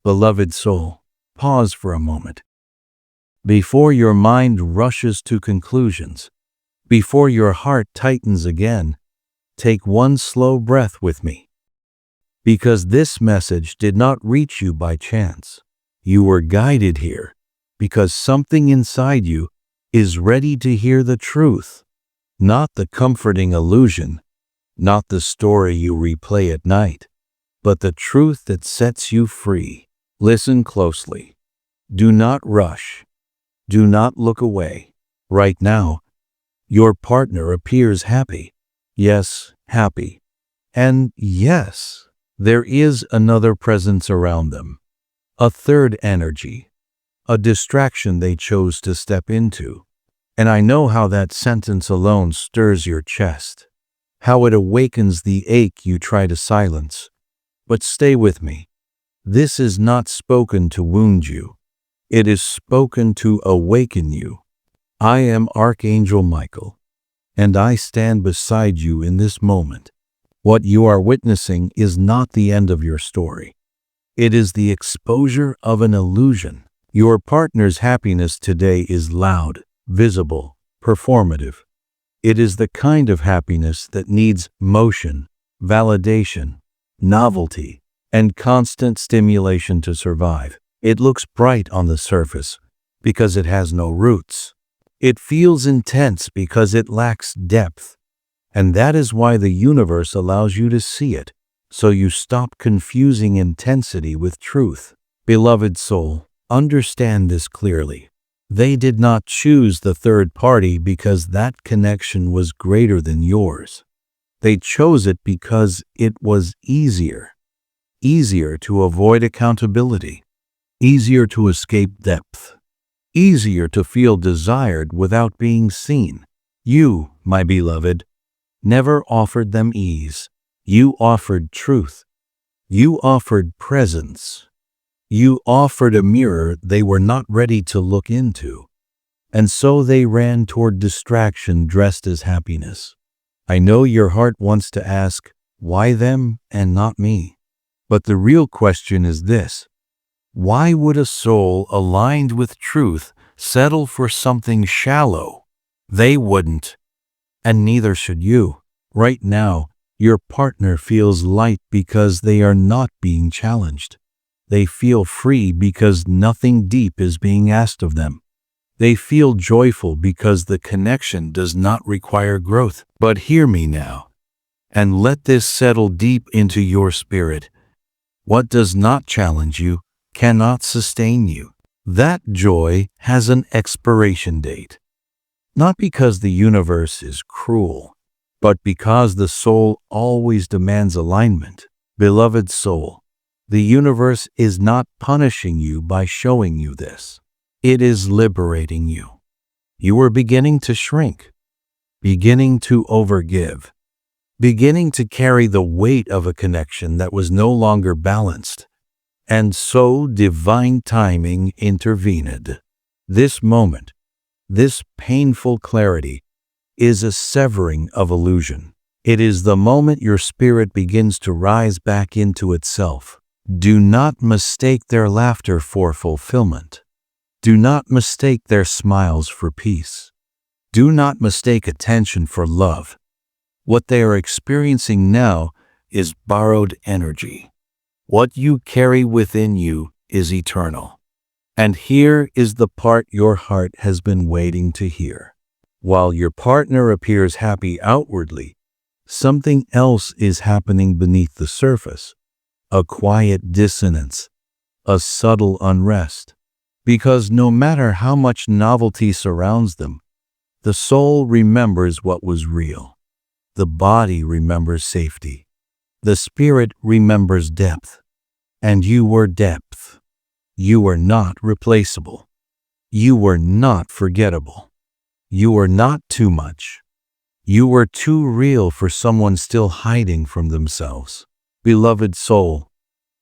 Beloved soul, pause for a moment. Before your mind rushes to conclusions, before your heart tightens again, take one slow breath with me. Because this message did not reach you by chance. You were guided here because something inside you is ready to hear the truth, not the comforting illusion, not the story you replay at night, but the truth that sets you free. Listen closely. Do not rush. Do not look away. Right now, your partner appears happy. Yes, happy. And yes, there is another presence around them. A third energy. A distraction they chose to step into. And I know how that sentence alone stirs your chest. How it awakens the ache you try to silence. But stay with me. This is not spoken to wound you. It is spoken to awaken you. I am Archangel Michael, and I stand beside you in this moment. What you are witnessing is not the end of your story. It is the exposure of an illusion. Your partner's happiness today is loud, visible, performative. It is the kind of happiness that needs motion, validation, novelty, and constant stimulation to survive. It looks bright on the surface because it has no roots. It feels intense because it lacks depth. And that is why the universe allows you to see it, so you stop confusing intensity with truth. Beloved soul, understand this clearly. They did not choose the third party because that connection was greater than yours. They chose it because it was easier. Easier to avoid accountability. Easier to escape depth. Easier to feel desired without being seen. You, my beloved, never offered them ease. You offered truth. You offered presence. You offered a mirror they were not ready to look into. And so they ran toward distraction dressed as happiness. I know your heart wants to ask, why them and not me? But the real question is this. Why would a soul aligned with truth settle for something shallow? They wouldn't. And neither should you. Right now, your partner feels light because they are not being challenged. They feel free because nothing deep is being asked of them. They feel joyful because the connection does not require growth. But hear me now, and let this settle deep into your spirit. What does not challenge you cannot sustain you. That joy has an expiration date. Not because the universe is cruel, but because the soul always demands alignment. Beloved soul, the universe is not punishing you by showing you this. It is liberating you. You are beginning to shrink, beginning to overgive, beginning to carry the weight of a connection that was no longer balanced. And so divine timing intervened. This moment, this painful clarity, is a severing of illusion. It is the moment your spirit begins to rise back into itself. Do not mistake their laughter for fulfillment. Do not mistake their smiles for peace. Do not mistake attention for love. What they are experiencing now is borrowed energy. What you carry within you is eternal. And here is the part your heart has been waiting to hear. While your partner appears happy outwardly, something else is happening beneath the surface. A quiet dissonance, a subtle unrest. Because no matter how much novelty surrounds them, the soul remembers what was real. The body remembers safety. The spirit remembers depth. And you were depth. You were not replaceable. You were not forgettable. You were not too much. You were too real for someone still hiding from themselves. Beloved soul,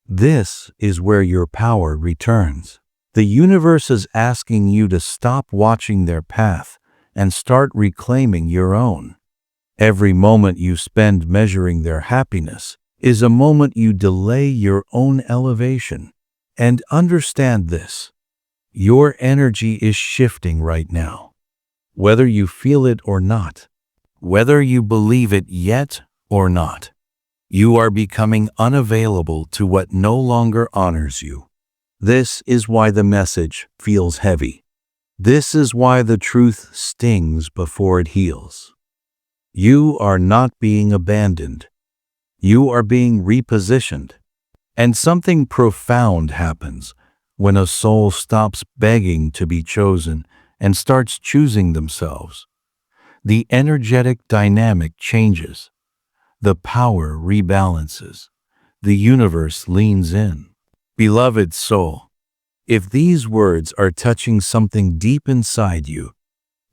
this is where your power returns. The universe is asking you to stop watching their path and start reclaiming your own. Every moment you spend measuring their happiness is a moment you delay your own elevation. And understand this. Your energy is shifting right now. Whether you feel it or not, whether you believe it yet or not, you are becoming unavailable to what no longer honors you. This is why the message feels heavy. This is why the truth stings before it heals. You are not being abandoned. You are being repositioned. And something profound happens when a soul stops begging to be chosen and starts choosing themselves. The energetic dynamic changes. The power rebalances. The universe leans in. Beloved soul, if these words are touching something deep inside you,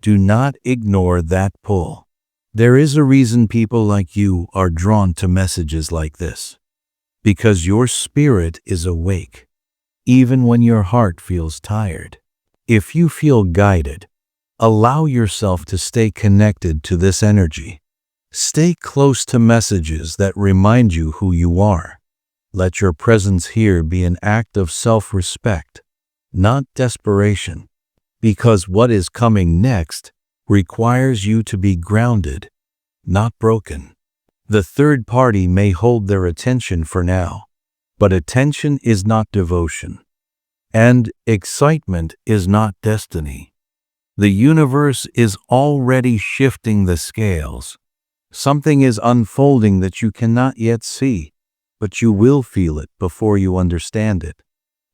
do not ignore that pull. There is a reason people like you are drawn to messages like this. Because your spirit is awake, even when your heart feels tired. If you feel guided, allow yourself to stay connected to this energy. Stay close to messages that remind you who you are. Let your presence here be an act of self-respect, not desperation, because what is coming next requires you to be grounded, not broken. The third party may hold their attention for now, but attention is not devotion, and excitement is not destiny. The universe is already shifting the scales. Something is unfolding that you cannot yet see, but you will feel it before you understand it.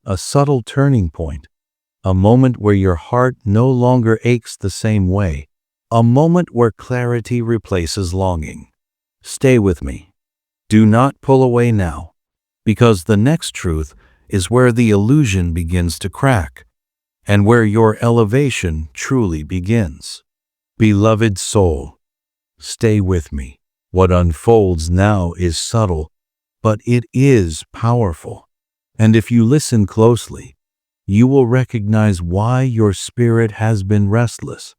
A subtle turning point, a moment where your heart no longer aches the same way, a moment where clarity replaces longing. Stay with me. Do not pull away now, because the next truth is where the illusion begins to crack, and where your elevation truly begins. Beloved soul, stay with me. What unfolds now is subtle, but it is powerful. And if you listen closely, you will recognize why your spirit has been restless,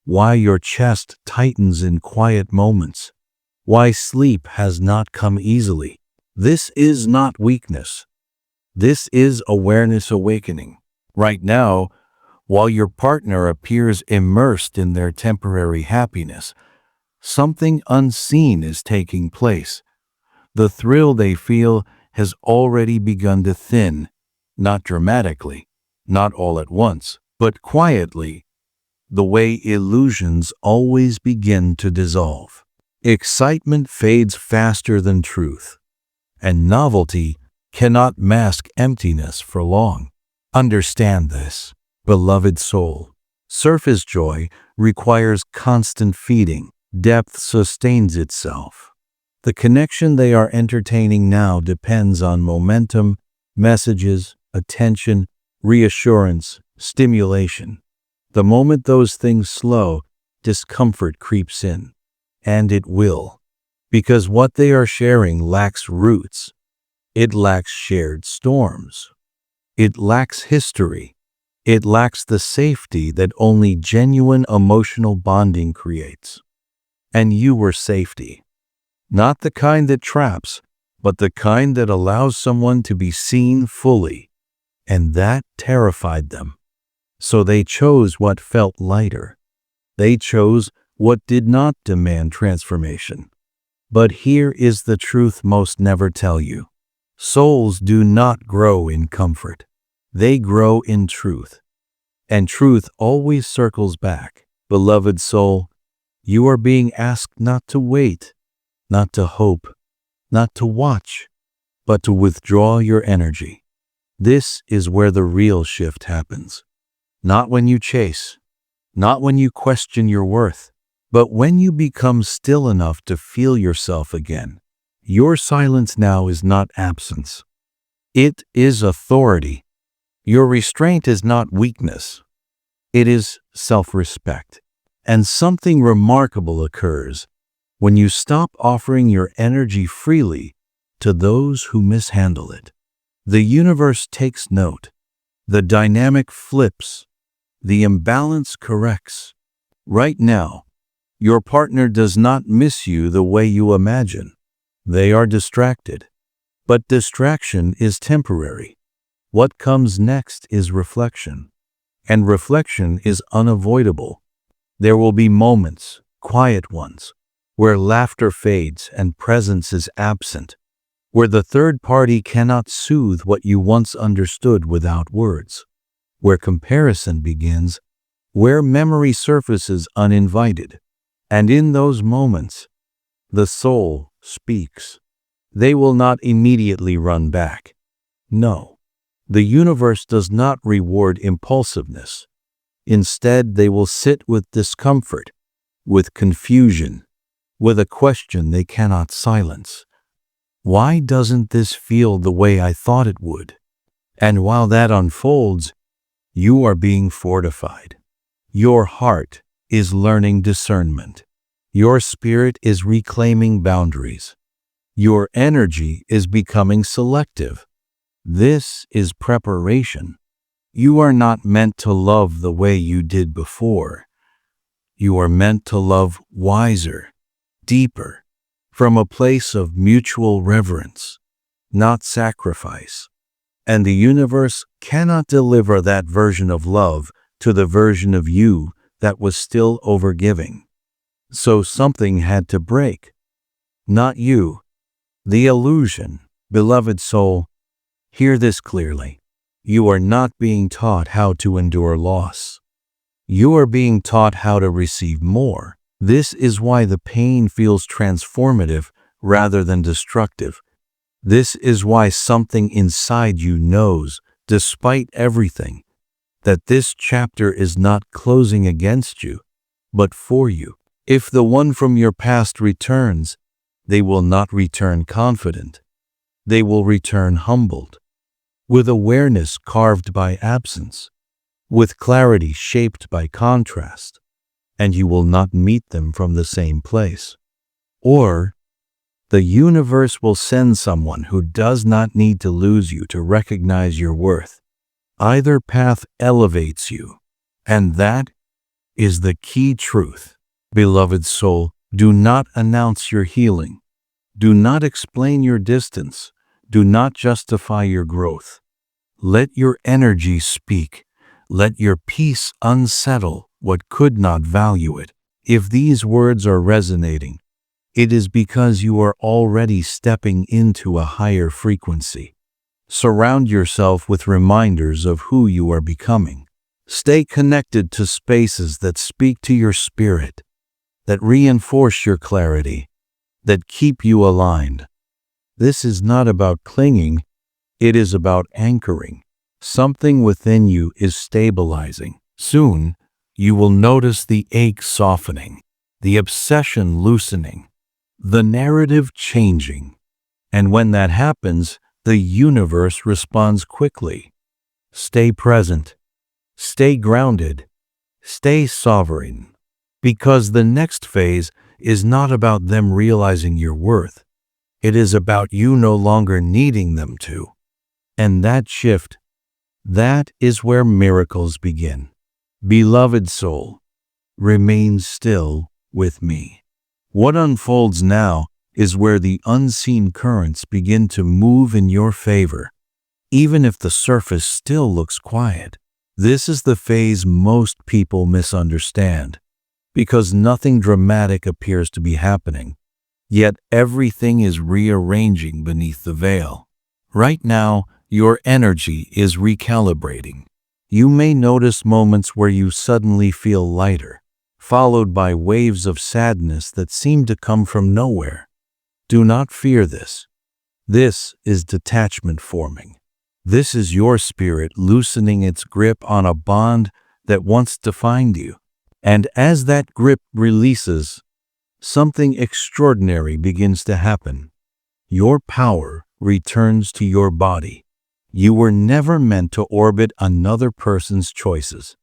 why your chest tightens in quiet moments, why sleep has not come easily. This is not weakness. This is awareness awakening. Right now, while your partner appears immersed in their temporary happiness, something unseen is taking place. The thrill they feel has already begun to thin, not dramatically, not all at once, but quietly, the way illusions always begin to dissolve. Excitement fades faster than truth, and novelty cannot mask emptiness for long. Understand this, beloved soul. Surface joy requires constant feeding. Depth sustains itself. The connection they are entertaining now depends on momentum, messages, attention, reassurance, stimulation. The moment those things slow, discomfort creeps in. And it will. Because what they are sharing lacks roots. It lacks shared storms. It lacks history. It lacks the safety that only genuine emotional bonding creates. And you were safety. Not the kind that traps, but the kind that allows someone to be seen fully. And that terrified them. So they chose what felt lighter. They chose what did not demand transformation. But here is the truth most never tell you. Souls do not grow in comfort. They grow in truth. And truth always circles back. Beloved soul, you are being asked not to wait, not to hope, not to watch, but to withdraw your energy. This is where the real shift happens. Not when you chase, not when you question your worth, but when you become still enough to feel yourself again. Your silence now is not absence. It is authority. Your restraint is not weakness. It is self-respect. And something remarkable occurs when you stop offering your energy freely to those who mishandle it. The universe takes note. The dynamic flips. The imbalance corrects. Right now, your partner does not miss you the way you imagine. They are distracted. But distraction is temporary. What comes next is reflection. And reflection is unavoidable. There will be moments, quiet ones, where laughter fades and presence is absent, where the third party cannot soothe what you once understood without words, where comparison begins, where memory surfaces uninvited. And in those moments, the soul speaks. They will not immediately run back. No, the universe does not reward impulsiveness. Instead, they will sit with discomfort, with confusion, with a question they cannot silence. Why doesn't this feel the way I thought it would? And while that unfolds, you are being fortified. Your heart is learning discernment. Your spirit is reclaiming boundaries. Your energy is becoming selective. This is preparation. You are not meant to love the way you did before. You are meant to love wiser, deeper, from a place of mutual reverence, not sacrifice. And the universe cannot deliver that version of love to the version of you that was still overgiving. So something had to break. Not you. The illusion. Beloved soul, hear this clearly. You are not being taught how to endure loss. You are being taught how to receive more. This is why the pain feels transformative rather than destructive. This is why something inside you knows, despite everything, that this chapter is not closing against you, but for you. If the one from your past returns, they will not return confident. They will return humbled, with awareness carved by absence, with clarity shaped by contrast, and you will not meet them from the same place. Or, the universe will send someone who does not need to lose you to recognize your worth. Either path elevates you, and that is the key truth. Beloved soul, do not announce your healing. Do not explain your distance. Do not justify your growth. Let your energy speak. Let your peace unsettle what could not value it. If these words are resonating, it is because you are already stepping into a higher frequency. Surround yourself with reminders of who you are becoming. Stay connected to spaces that speak to your spirit, that reinforce your clarity, that keep you aligned. This is not about clinging, it is about anchoring. Something within you is stabilizing. Soon, you will notice the ache softening, the obsession loosening, the narrative changing. And when that happens, the universe responds quickly. Stay present. Stay grounded. Stay sovereign. Because the next phase is not about them realizing your worth. It is about you no longer needing them to. And that shift, that is where miracles begin. Beloved soul, remain still with me. What unfolds now is where the unseen currents begin to move in your favor, even if the surface still looks quiet. This is the phase most people misunderstand, because nothing dramatic appears to be happening, yet everything is rearranging beneath the veil. Right now, your energy is recalibrating. You may notice moments where you suddenly feel lighter, followed by waves of sadness that seem to come from nowhere. Do not fear this. This is detachment forming. This is your spirit loosening its grip on a bond that once defined you. And as that grip releases, something extraordinary begins to happen. Your power returns to your body. You were never meant to orbit another person's choices.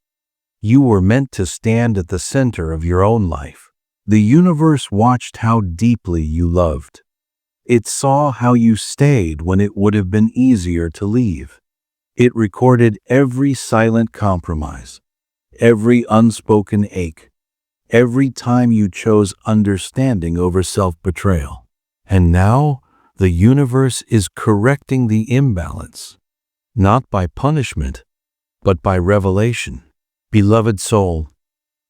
You were meant to stand at the center of your own life. The universe watched how deeply you loved. It saw how you stayed when it would have been easier to leave. It recorded every silent compromise, every unspoken ache, every time you chose understanding over self-betrayal. And now, the universe is correcting the imbalance. not by punishment, but by revelation. Beloved soul,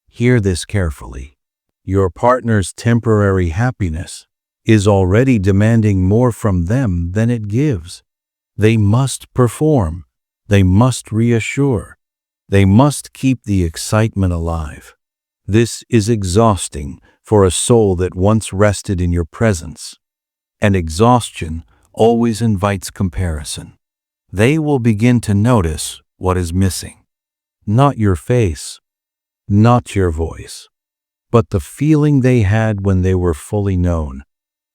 hear this carefully. Your partner's temporary happiness is already demanding more from them than it gives. They must perform. They must reassure. They must keep the excitement alive. This is exhausting for a soul that once rested in your presence. And exhaustion always invites comparison. They will begin to notice what is missing. Not your face, not your voice, but the feeling they had when they were fully known.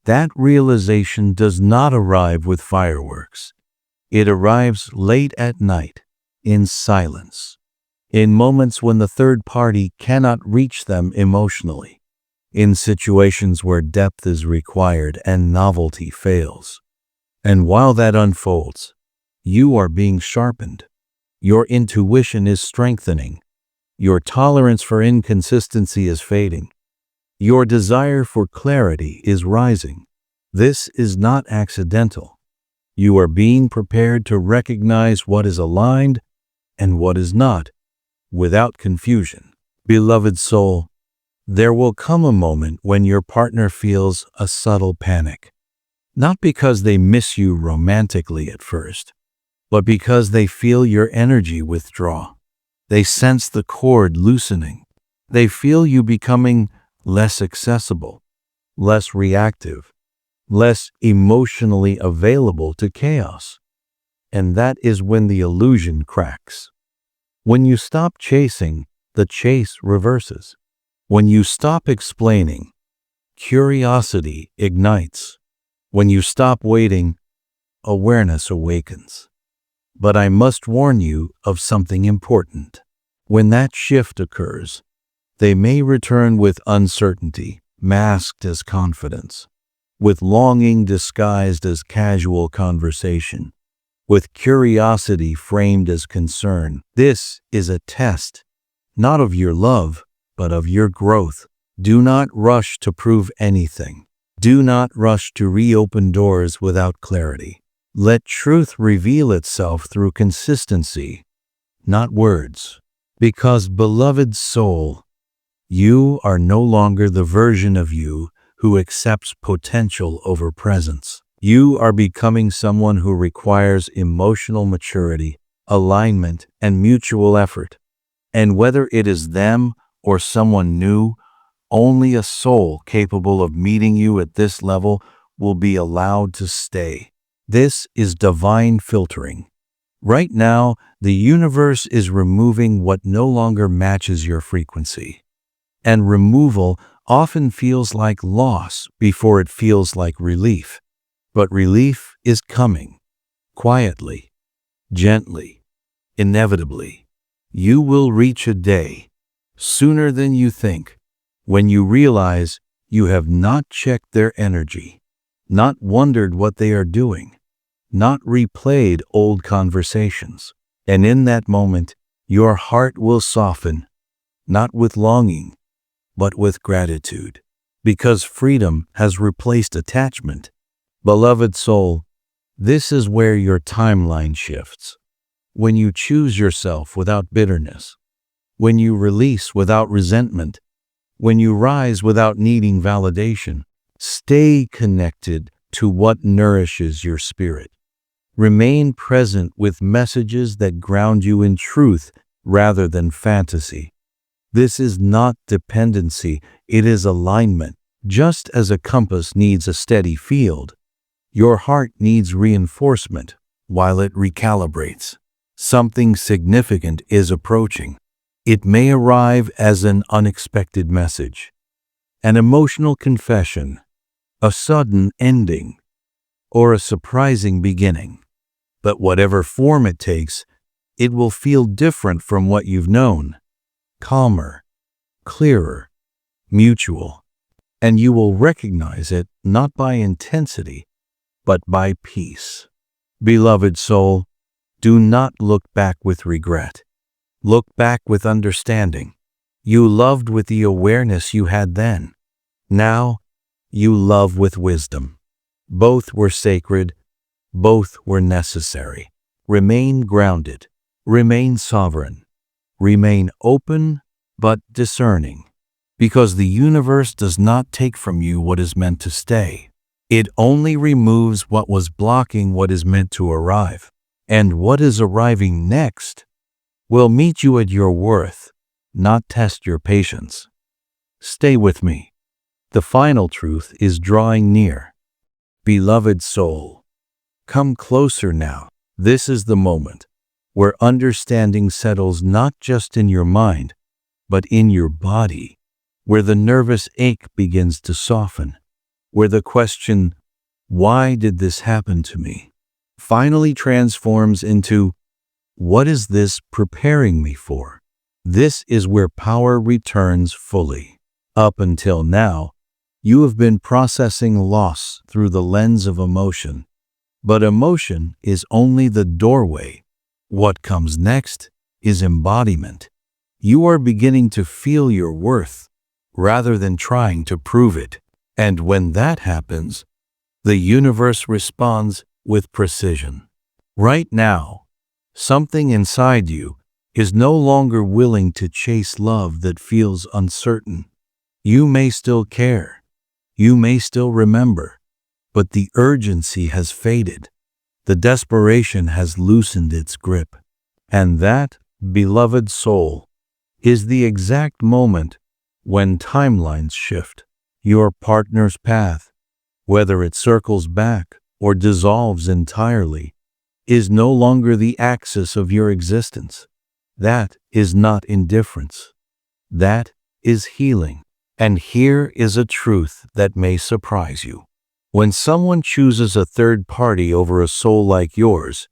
That realization does not arrive with fireworks. It arrives late at night, in silence, in moments when the third party cannot reach them emotionally, in situations where depth is required and novelty fails. And while that unfolds, you are being sharpened. Your intuition is strengthening. Your tolerance for inconsistency is fading. Your desire for clarity is rising. This is not accidental. You are being prepared to recognize what is aligned and what is not, without confusion. Beloved soul, there will come a moment when your partner feels a subtle panic. Not because they miss you romantically at first, but because they feel your energy withdraw. They sense the cord loosening. They feel you becoming less accessible, less reactive, less emotionally available to chaos. And that is when the illusion cracks. When you stop chasing, the chase reverses. When you stop explaining, curiosity ignites. When you stop waiting, awareness awakens. But I must warn you of something important. When that shift occurs, they may return with uncertainty, masked as confidence, with longing disguised as casual conversation, with curiosity framed as concern. This is a test, not of your love, but of your growth. Do not rush to prove anything. Do not rush to reopen doors without clarity. Let truth reveal itself through consistency, not words. Because, beloved soul, you are no longer the version of you who accepts potential over presence. You are becoming someone who requires emotional maturity, alignment, and mutual effort. And whether it is them or someone new, only a soul capable of meeting you at this level will be allowed to stay. This is divine filtering. Right now, the universe is removing what no longer matches your frequency. And removal often feels like loss before it feels like relief. But relief is coming, quietly, gently, inevitably. You will reach a day, sooner than you think, when you realize you have not checked their energy, not wondered what they are doing, not replayed old conversations. And in that moment, your heart will soften, not with longing, but with gratitude, because freedom has replaced attachment. Beloved soul, this is where your timeline shifts. When you choose yourself without bitterness, when you release without resentment, when you rise without needing validation, stay connected to what nourishes your spirit. Remain present with messages that ground you in truth rather than fantasy. This is not dependency, it is alignment. Just as a compass needs a steady field, your heart needs reinforcement while it recalibrates. Something significant is approaching. It may arrive as an unexpected message, an emotional confession, a sudden ending, or a surprising beginning. But whatever form it takes, it will feel different from what you've known. Calmer, clearer, mutual. And you will recognize it not by intensity, but by peace. Beloved soul, do not look back with regret. Look back with understanding. You loved with the awareness you had then. Now, you love with wisdom. Both were sacred. Both were necessary. Remain grounded. Remain sovereign. Remain open but discerning. Because the universe does not take from you what is meant to stay. It only removes what was blocking what is meant to arrive. And what is arriving next will meet you at your worth, not test your patience. Stay with me. The final truth is drawing near. Beloved soul, come closer now. This is the moment where understanding settles not just in your mind, but in your body, where the nervous ache begins to soften, where the question, "Why did this happen to me?" finally transforms into, "What is this preparing me for?" This is where power returns fully. Up until now, you have been processing loss through the lens of emotion, but emotion is only the doorway. What comes next is embodiment. You are beginning to feel your worth rather than trying to prove it. And when that happens, the universe responds with precision. Right now, something inside you is no longer willing to chase love that feels uncertain. You may still care. You may still remember, but the urgency has faded. The desperation has loosened its grip. And that, beloved soul, is the exact moment when timelines shift. Your partner's path, whether it circles back or dissolves entirely, is no longer the axis of your existence. That is not indifference. That is healing. And here is a truth that may surprise you. When someone chooses a third party over a soul like yours,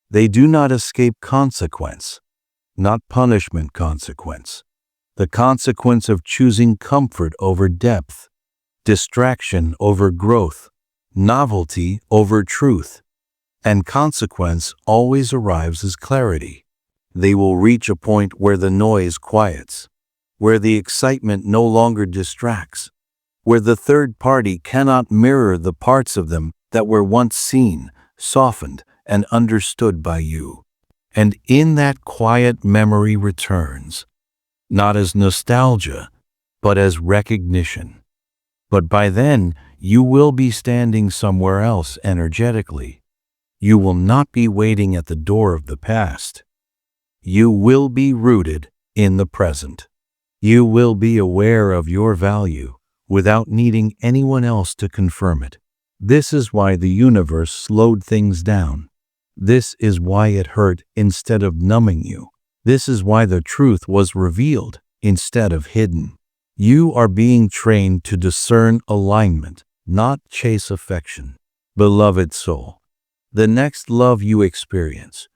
they do not escape consequence, not punishment consequence. The consequence of choosing comfort over depth, distraction over growth, novelty over truth. And consequence always arrives as clarity. They will reach a point where the noise quiets, where the excitement no longer distracts, where the third party cannot mirror the parts of them that were once seen, softened, and understood by you. And in that quiet, memory returns, not as nostalgia, but as recognition. But by then, you will be standing somewhere else energetically. You will not be waiting at the door of the past. You will be rooted in the present. You will be aware of your value without needing anyone else to confirm it. This is why the universe slowed things down. This is why it hurt instead of numbing you. This is why the truth was revealed instead of hidden. You are being trained to discern alignment, not chase affection. Beloved soul, the next love you experience,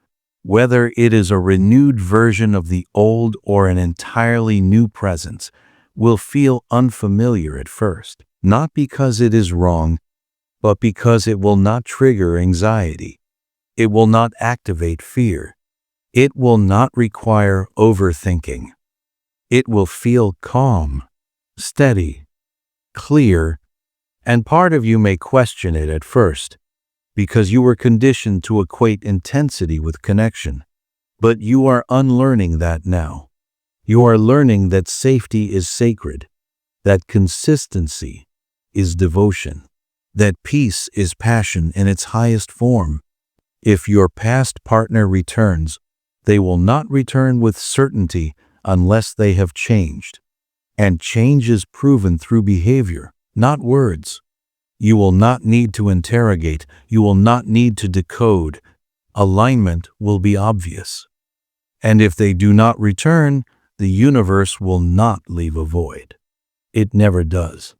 whether it is a renewed version of the old or an entirely new presence, will feel unfamiliar at first, not because it is wrong, but because it will not trigger anxiety. It will not activate fear. It will not require overthinking. It will feel calm, steady, clear, and part of you may question it at first, because you were conditioned to equate intensity with connection. But you are unlearning that now. You are learning that safety is sacred, that consistency is devotion, that peace is passion in its highest form. If your past partner returns, they will not return with certainty unless they have changed. And change is proven through behavior, not words. You will not need to interrogate. You will not need to decode. Alignment will be obvious. And if they do not return, the universe will not leave a void. It never does.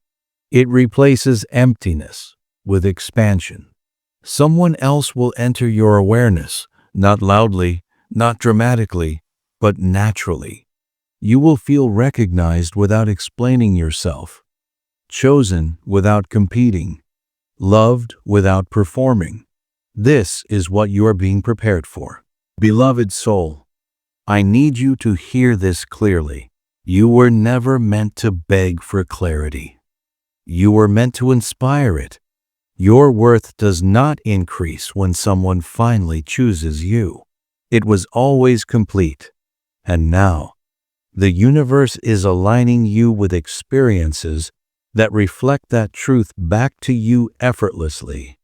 It replaces emptiness with expansion. Someone else will enter your awareness, not loudly, not dramatically, but naturally. You will feel recognized without explaining yourself, chosen without competing, loved without performing. This is what you are being prepared for. Beloved soul, I need you to hear this clearly. You were never meant to beg for clarity. You were meant to inspire it. Your worth does not increase when someone finally chooses you. It was always complete. And now, the universe is aligning you with experiences that reflect that truth back to you effortlessly.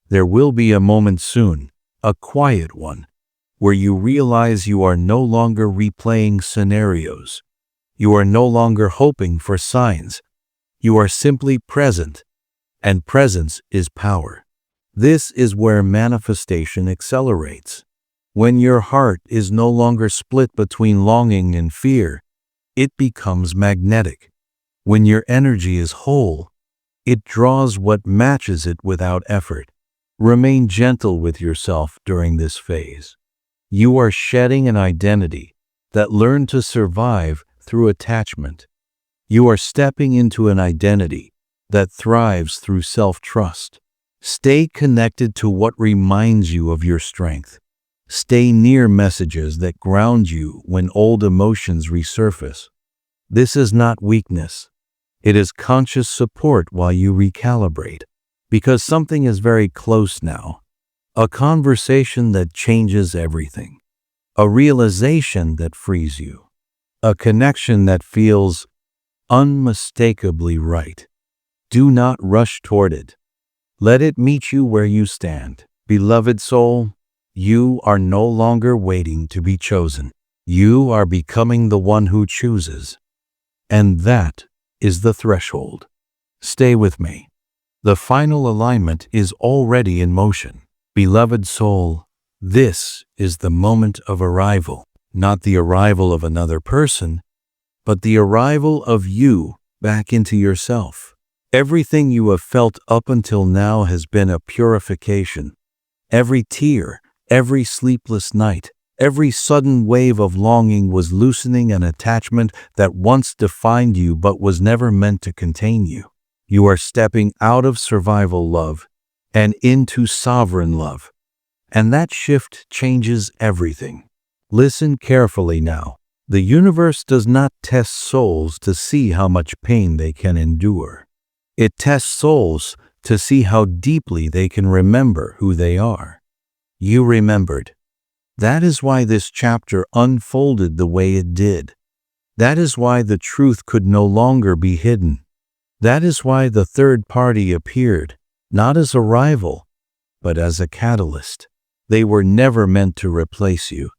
There will be a moment soon, a quiet one, where you realize you are no longer replaying scenarios. You are no longer hoping for signs. You are simply present, and presence is power. This is where manifestation accelerates. When your heart is no longer split between longing and fear, it becomes magnetic. When your energy is whole, it draws what matches it without effort. Remain gentle with yourself during this phase. You are shedding an identity that learned to survive through attachment. You are stepping into an identity that thrives through self-trust. Stay connected to what reminds you of your strength. Stay near messages that ground you when old emotions resurface. This is not weakness. It is conscious support while you recalibrate, because something is very close now. A conversation that changes everything. A realization that frees you. A connection that feels unmistakably right. Do not rush toward it. Let it meet you where you stand. Beloved soul, you are no longer waiting to be chosen. You are becoming the one who chooses. And that is the threshold. Stay with me. The final alignment is already in motion. Beloved soul, this is the moment of arrival. Not the arrival of another person, but the arrival of you back into yourself. Everything you have felt up until now has been a purification. Every tear, every sleepless night, every sudden wave of longing was loosening an attachment that once defined you but was never meant to contain you. You are stepping out of survival love and into sovereign love. And that shift changes everything. Listen carefully now. The universe does not test souls to see how much pain they can endure. It tests souls to see how deeply they can remember who they are. You remembered. That is why this chapter unfolded the way it did. That is why the truth could no longer be hidden. That is why the third party appeared, not as a rival, but as a catalyst. They were never meant to replace you.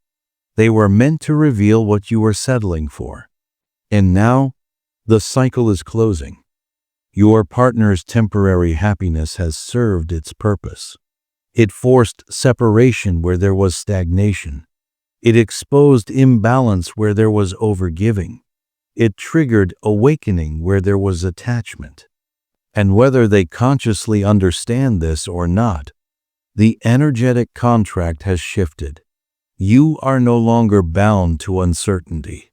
They were meant to reveal what you were settling for. And now, the cycle is closing. Your partner's temporary happiness has served its purpose. It forced separation where there was stagnation. It exposed imbalance where there was overgiving. It triggered awakening where there was attachment. And whether they consciously understand this or not, the energetic contract has shifted. You are no longer bound to uncertainty.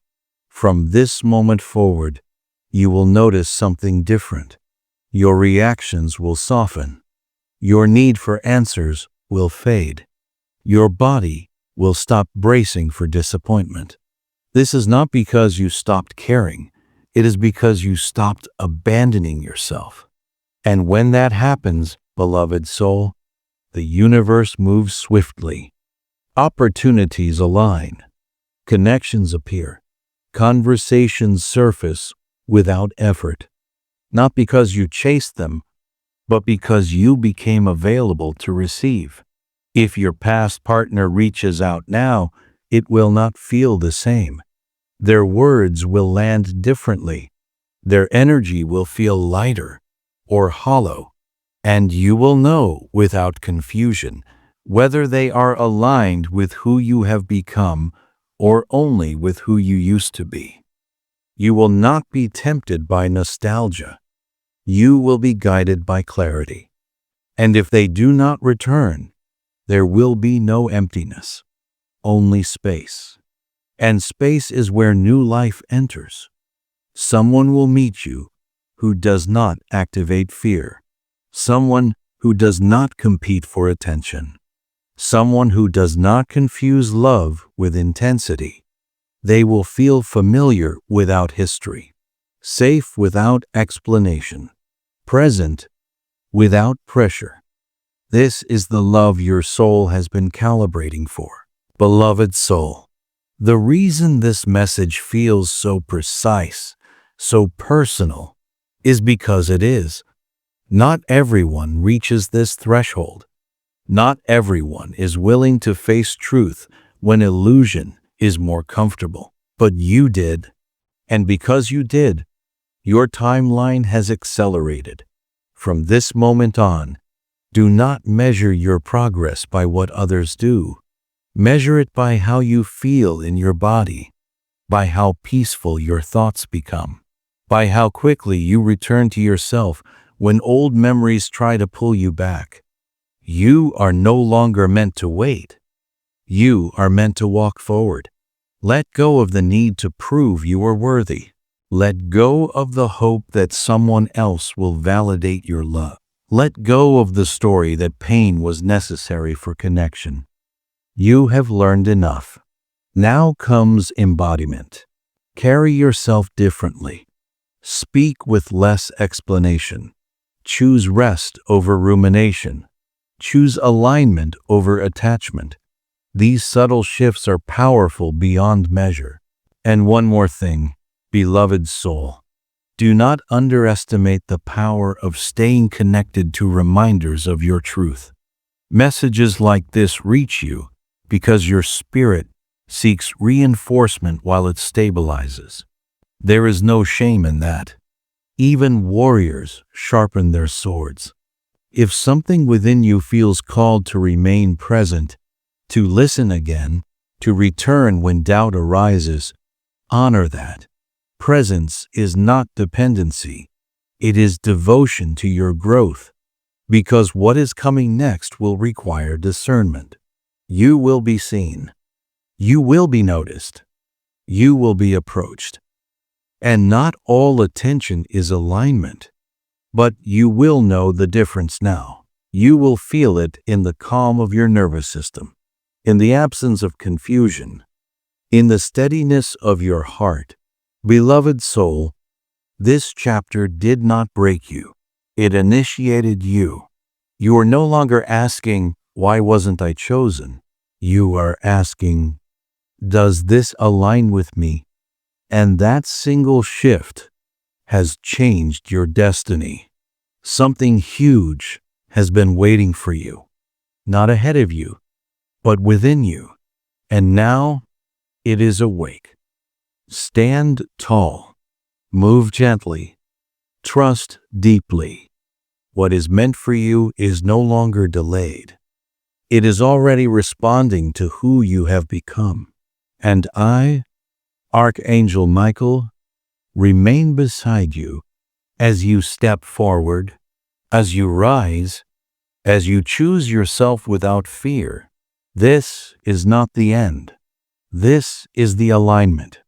From this moment forward, you will notice something different. Your reactions will soften. Your need for answers will fade. Your body will stop bracing for disappointment. This is not because you stopped caring. It is because you stopped abandoning yourself. And when that happens, beloved soul, the universe moves swiftly. Opportunities align. Connections appear. Conversations surface without effort. Not because you chased them, but because you became available to receive. If your past partner reaches out now, it will not feel the same. Their words will land differently. Their energy will feel lighter or hollow. And you will know without confusion whether they are aligned with who you have become or only with who you used to be. You will not be tempted by nostalgia. You will be guided by clarity. And if they do not return, there will be no emptiness, only space. And space is where new life enters. Someone will meet you who does not activate fear. Someone who does not compete for attention. Someone who does not confuse love with intensity. They will feel familiar without history, safe without explanation, present without pressure. This is the love your soul has been calibrating for. Beloved soul, the reason this message feels so precise, so personal, is because it is. Not everyone reaches this threshold. Not everyone is willing to face truth when illusion is more comfortable. But you did. And because you did, your timeline has accelerated. From this moment on, do not measure your progress by what others do. Measure it by how you feel in your body, by how peaceful your thoughts become, by how quickly you return to yourself when old memories try to pull you back. You are no longer meant to wait. You are meant to walk forward. Let go of the need to prove you are worthy. Let go of the hope that someone else will validate your love. Let go of the story that pain was necessary for connection. You have learned enough. Now comes embodiment. Carry yourself differently. Speak with less explanation. Choose rest over rumination. Choose alignment over attachment. These subtle shifts are powerful beyond measure. And one more thing, beloved soul. Do not underestimate the power of staying connected to reminders of your truth. Messages like this reach you because your spirit seeks reinforcement while it stabilizes. There is no shame in that. Even warriors sharpen their swords. If something within you feels called to remain present, to listen again, to return when doubt arises, honor that. Presence is not dependency. It is devotion to your growth, because what is coming next will require discernment. You will be seen. You will be noticed. You will be approached. And not all attention is alignment, but you will know the difference now. You will feel it in the calm of your nervous system, in the absence of confusion, in the steadiness of your heart. Beloved soul, this chapter did not break you. It initiated you. You are no longer asking, "Why wasn't I chosen?" You are asking, "Does this align with me?" And that single shift has changed your destiny. Something huge has been waiting for you, not ahead of you, but within you. And now it is awake. Stand tall, move gently, trust deeply. What is meant for you is no longer delayed. It is already responding to who you have become. And I, Archangel Michael, remain beside you as you step forward, as you rise, as you choose yourself without fear. This is not the end. This is the alignment.